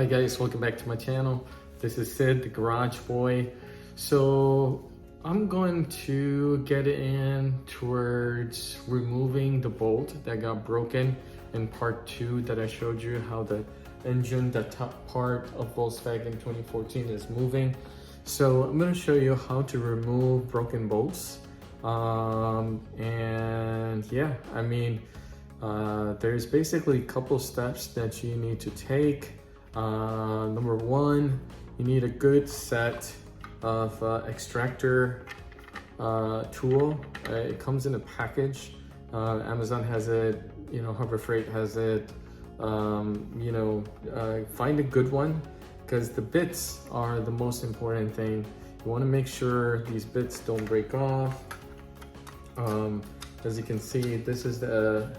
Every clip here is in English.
guys, welcome back to my channel. This is Sid, the garage boy. So I'm going to get in towards removing the bolt that got broken in part 2 that I showed you how the engine, the top part of Volkswagen 2014 is moving. So I'm going to show you how to remove broken bolts. And yeah, I mean, there's basically a couple steps that you need to take. Number one, you need a good set of extractor tool. It comes in a package. Amazon has it, you know, Harbor Freight has it. Find a good one, because the bits are the most important thing. You want to make sure these bits don't break off. As you can see, this is the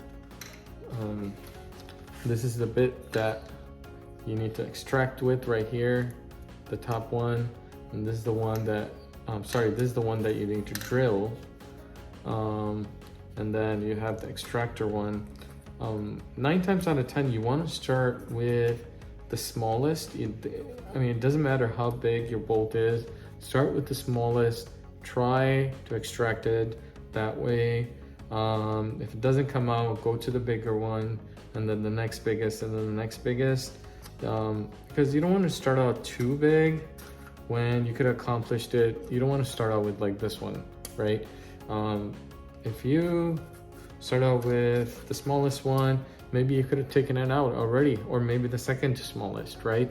bit that you need to extract with right here, the top one, and this is the one that this is the one that you need to drill, and then you have the extractor one. 9 times out of 10 you want to start with the smallest. I mean, it doesn't matter how big your bolt is, start with the smallest, try to extract it that way. If it doesn't come out, go to the bigger one, and then the next biggest, and then the next biggest, because you don't want to start out too big when you could have accomplished it. You don't want to start out with like this one, right? If you start out with the smallest one, maybe you could have taken it out already, or maybe the second to smallest, right?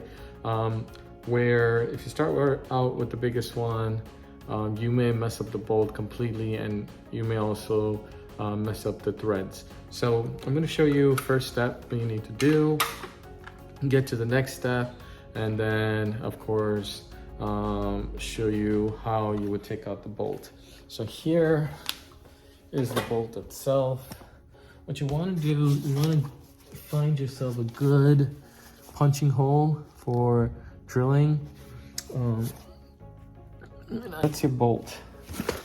Where if you start out with the biggest one, you may mess up the bolt completely, and you may also mess up the threads. So I'm going to show you first step what you need to do, get to the next step, and then of course show you how you would take out the bolt. So here is the bolt itself. What you want to do, you want to find yourself a good punching hole for drilling. That's your bolt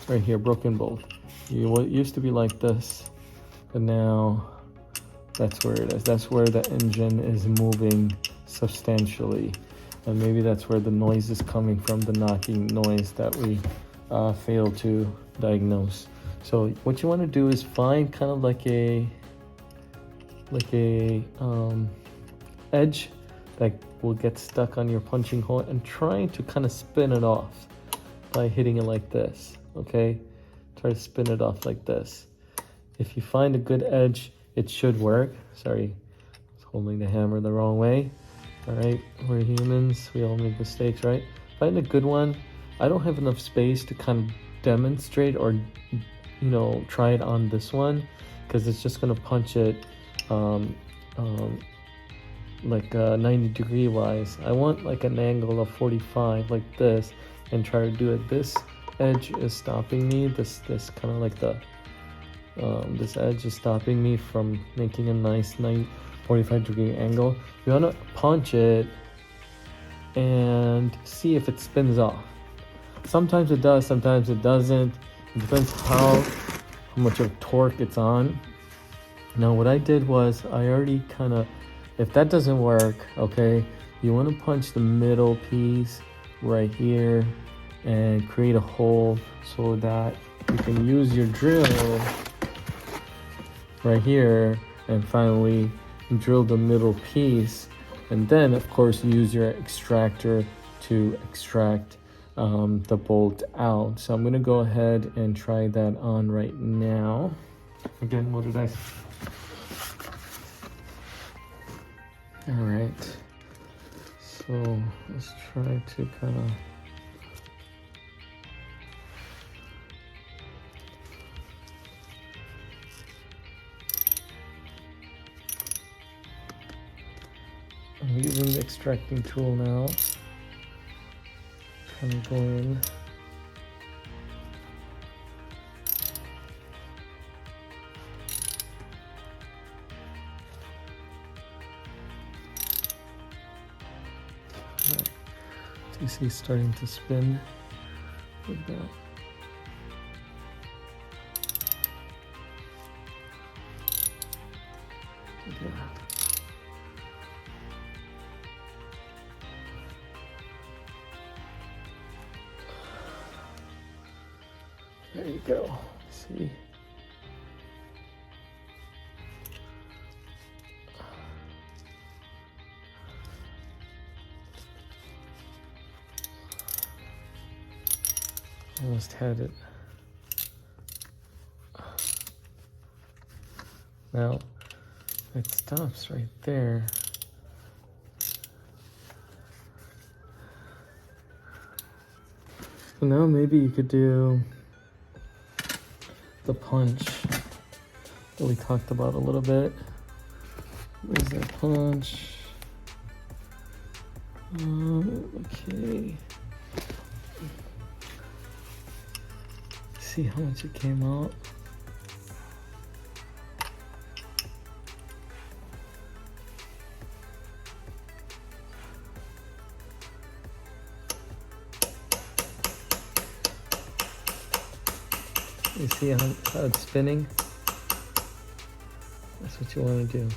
right here, broken bolt. What used to be like this, but now that's where it is. That's where the engine is moving substantially, and maybe that's where the noise is coming from, the knocking noise that we failed to diagnose. So what you want to do is find kind of like a edge that will get stuck on your punching hole, and try to kind of spin it off by hitting it like this. Okay, try to spin it off like this. If you find a good edge, it should work. Sorry, I was holding the hammer the wrong way. All right, we're humans, we all make mistakes, right? Find a good one. I don't have enough space to kind of demonstrate or try it on this one, because it's just gonna punch it like 90 degree wise. I want like an angle of 45 like this, and try to do it. This edge is stopping me. This kind of like the this edge is stopping me from making a nice 45 degree angle. You want to punch it and see if it spins off. Sometimes it does, sometimes it doesn't. It depends how much of torque it's on. Now what I did was I already kind of, if that doesn't work, okay, you want to punch the middle piece right here and create a hole so that you can use your drill right here and finally drill the middle piece, and then of course use your extractor to extract the bolt out. So I'm going to go ahead and try that on right now. Again, what did I say? All right, so let's try to kind of I'm using the extracting tool now. Kind of go in. Right. You see it's starting to spin like that. Like that. There you go. See? Almost had it. Now, it stops right there. So now maybe you could do the punch that we talked about a little bit. Where's that punch? Okay. See how much it came out. You see how it's spinning? That's what you want to do.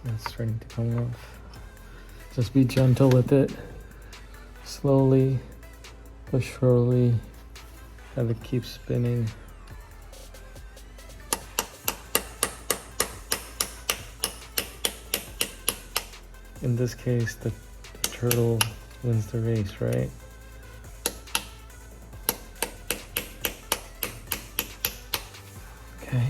It's starting to come off. Just be gentle with it. Slowly, but surely, have it keep spinning. In this case, the turtle wins the race, right? Okay.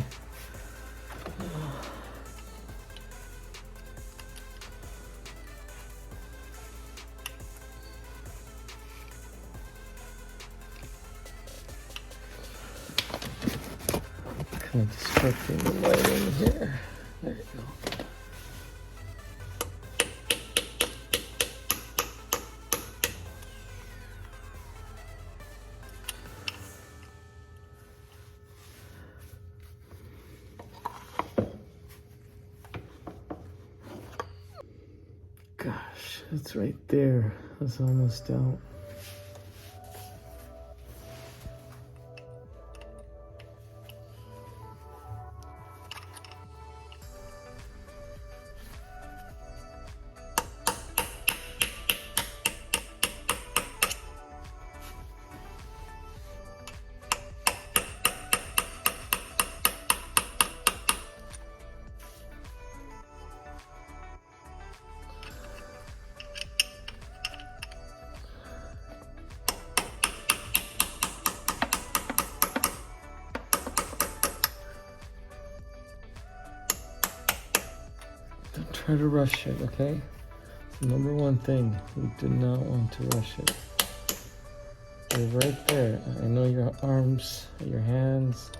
Kind of disrupting the lighting here. There you go. Gosh, it's right there. It's almost out. Don't try to rush it, okay? It's the number one thing. You do not want to rush it. You're right there. I know your arms, your hands,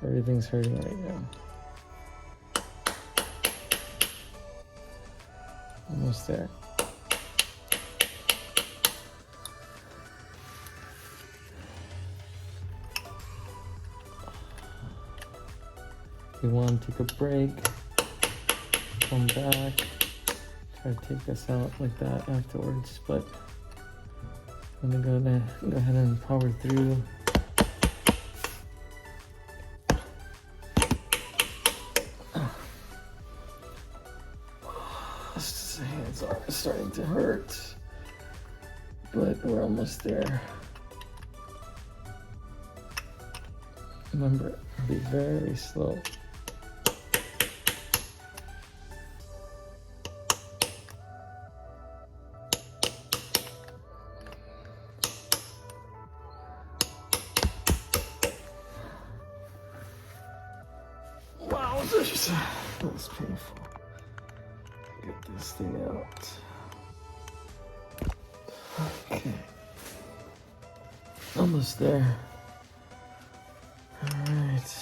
everything's hurting right now. Almost there. If you want to take a break, come back, try to take this out like that afterwards, but I'm gonna go ahead and power through. This hands are starting to hurt, but we're almost there. Remember, be very slow. That was painful. Get this thing out. Okay. Almost there. All right.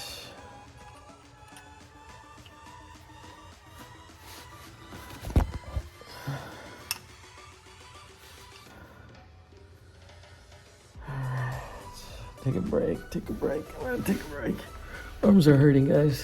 take a break, take a break. I'm gonna take a break. Arms are hurting, guys.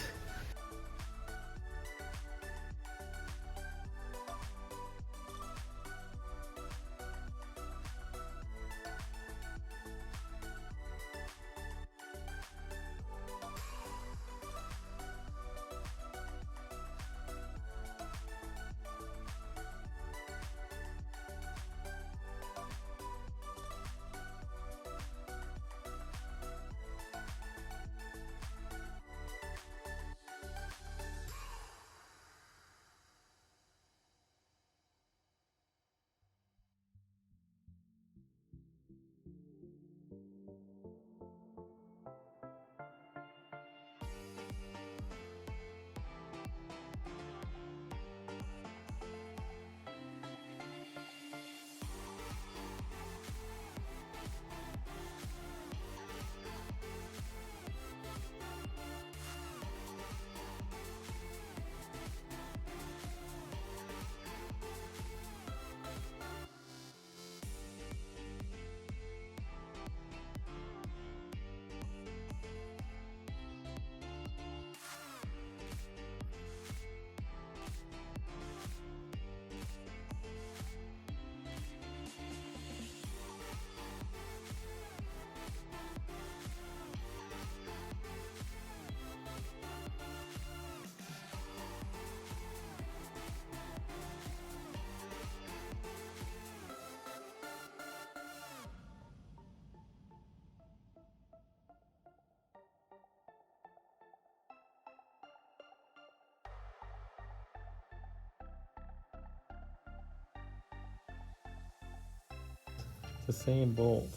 The same bolt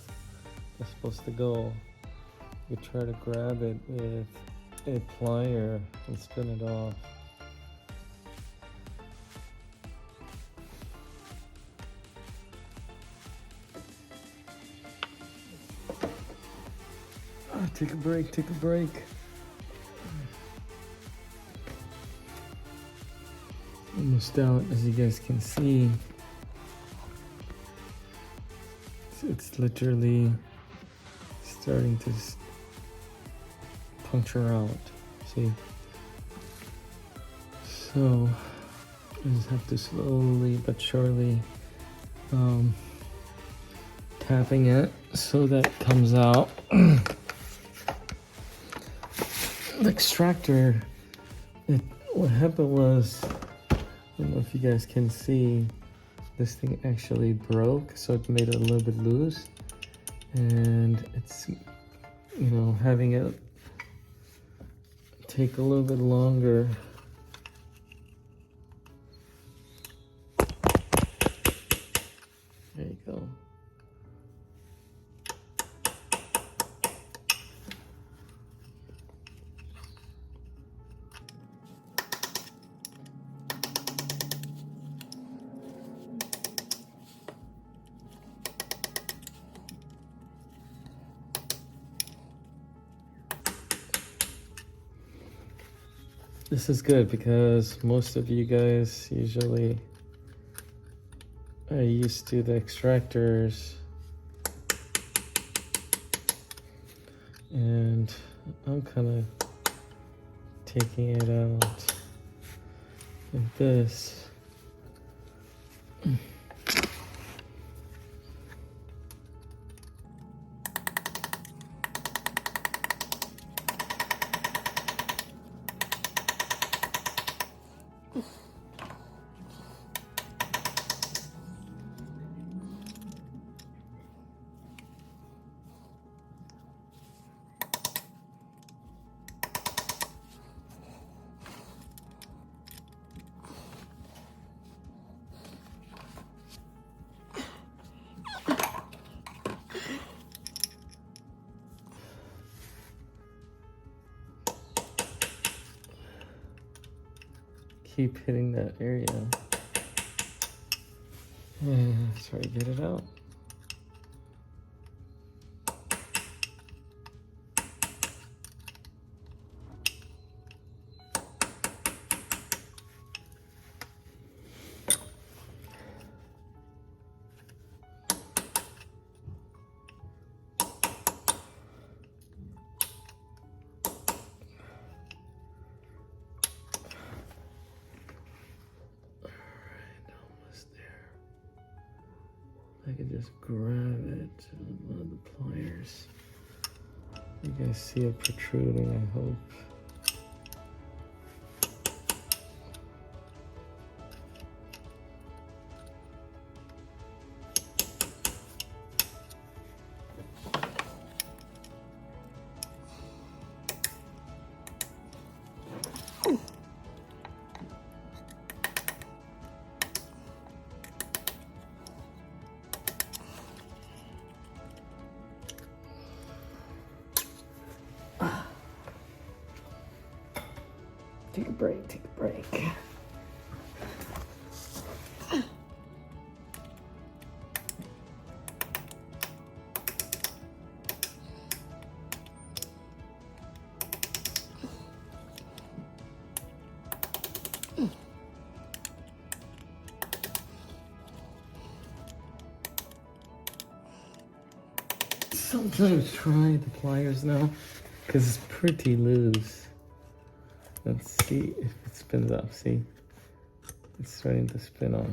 is supposed to go. You try to grab it with a plier and spin it off. Take a break, take a break. Almost out, as you guys can see. It's literally starting to puncture out. See? So I just have to slowly but surely tapping it so that it comes out. The extractor, what happened was, I don't know if you guys can see, this thing actually broke, so it made it a little bit loose, and it's, you know, having it take a little bit longer. There you go. This is good because most of you guys usually are used to the extractors, and I'm kind of taking it out like this. Keep hitting that area and try to get it out. I could just grab it with one of the pliers. You guys see it protruding, I hope. Take a break, take a break. Sometimes try the pliers now, because it's pretty loose. Let's see if it spins up. See, it's starting to spin off.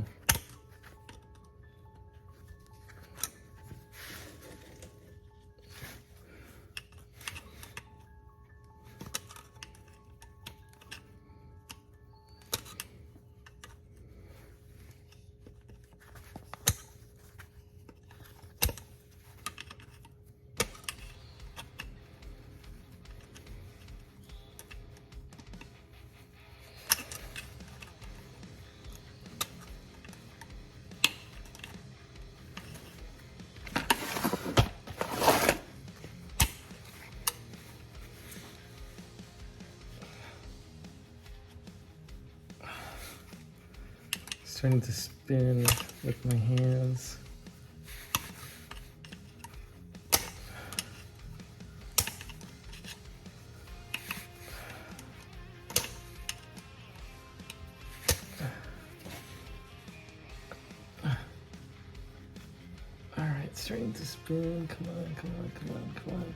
Starting to spin with my hands. All right, starting to spin. Come on, come on, come on, come on.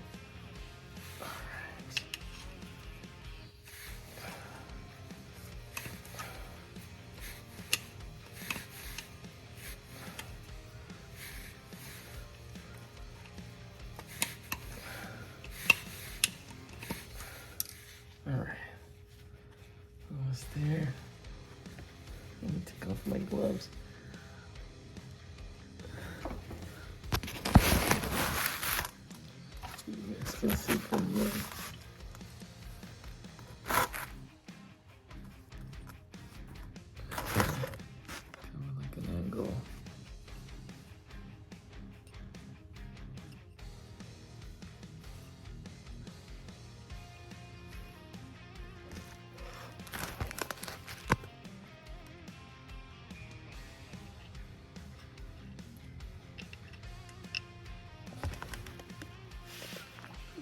All right, almost there. Let me take off my gloves. You guys can see from here. Kind of like an angle.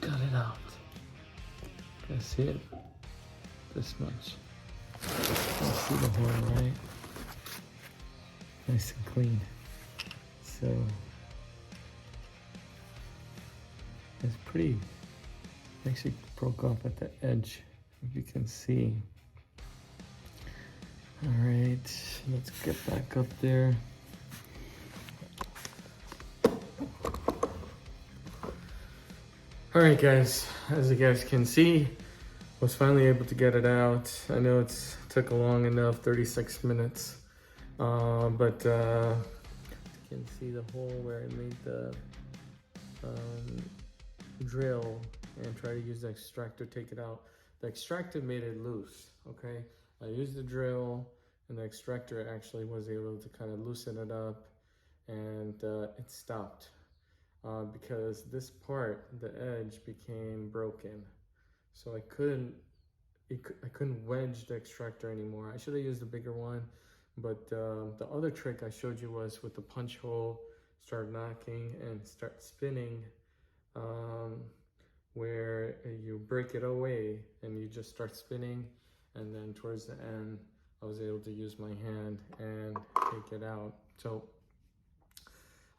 Got it out. You guys see it? This much. You see the horn, right? Nice and clean. So it's pretty. Actually broke off at the edge, if you can see. All right, let's get back up there. All right, guys, as you guys can see, was finally able to get it out. I know it's took long enough, 36 minutes, but you can see the hole where I made the drill and try to use the extractor, take it out. The extractor made it loose, okay? I used the drill and the extractor actually was able to kind of loosen it up, and it stopped. Because this part, the edge, became broken, so I couldn't wedge the extractor anymore. I should have used a bigger one, but the other trick I showed you was with the punch hole, start knocking and start spinning, where you break it away and you just start spinning, and then towards the end, I was able to use my hand and take it out. So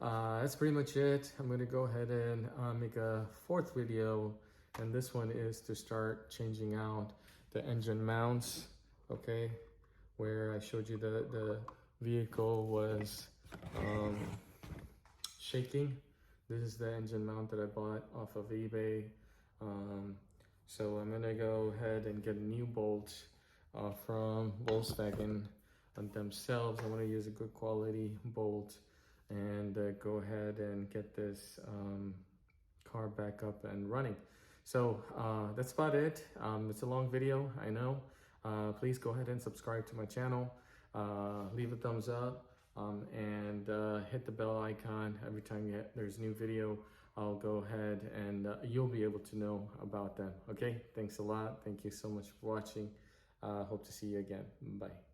that's pretty much it. I'm gonna go ahead and make a fourth video, and this one is to start changing out the engine mounts, okay? Where I showed you the vehicle was shaking. This is the engine mount that I bought off of eBay. So I'm gonna go ahead and get a new bolt from Volkswagen themselves. I want to use a good quality bolt and go ahead and get this car back up and running. So that's about it. It's a long video, I know. Please go ahead and subscribe to my channel. Leave a thumbs up and hit the bell icon. Every time there's a new video, I'll go ahead and you'll be able to know about them. Okay, thanks a lot. Thank you so much for watching. Hope to see you again. Bye.